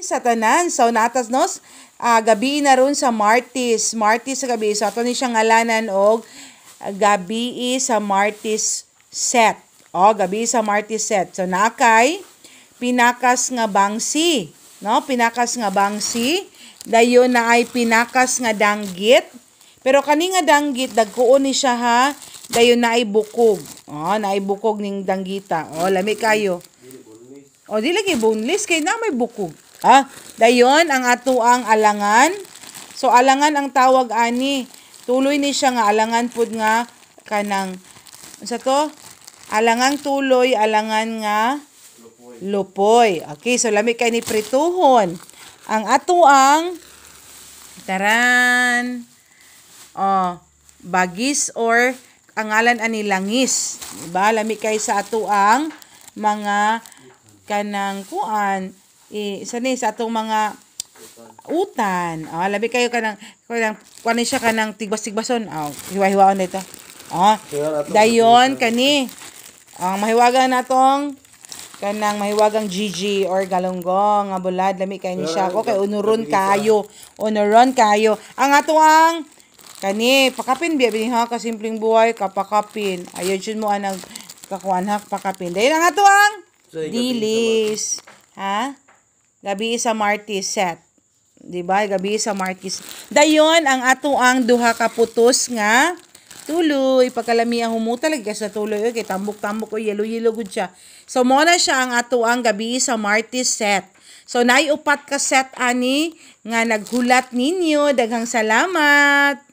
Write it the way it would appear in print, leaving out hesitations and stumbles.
sa tanan. So natas nos gabi na ron sa Martis sa gabi. So ato ni siyang ngalanan og gabi sa Martis set. Gabi sa Martis set. So nakay pinakas nga bangsi, no? Pinakas nga bangsi, dayon na ay pinakas nga danggit. Pero kani nga danggit dagkuon ni siya ha, dayon na ay bukog. Na ay bukog ning danggita. Lami kayo. Di lagi boneless kay na may bukog. Dayon ang ato ang alangan. So alangan ang tawag ani. Tuloy ni siya nga alangan pud nga kanang unsa to? Alangang tuloy, alangan nga lupoy. Okay, so lami kay ni prituhon. Ang ato ang taran bagis or ang ngalan ani langis. Diba? Lami kay sa ato ang mga kanang kuan isa ni sa atong mga utan. Labi kayo kanang kuan siya kanang tigbas-tigbason. Hiwa-hiwaon dito. Dayon kani ang mahiwagan natong kanang mahiwagang GG or galunggong nga bulad lami kay ni siya. Okay, unuron kayo. Ang ato ang kani pakapin biya ha kasimpleng buhay kapakapin. Ayo jud mo anang kakuan ha pakapin. Dayon ang ato ang dilis. Gabi sa Martis set. Diba? Gabi sa Martis. Dayon ang ato ang duha ka putos nga tuloy. Pagkalami ang humuta lagi sa tuloy. Okay, tambok-tambok o yelo-yelo gud siya. So mo na siya ang ato ang gabi sa Martis set. So naiupat ka set ani nga naghulat ninyo. Daghang salamat.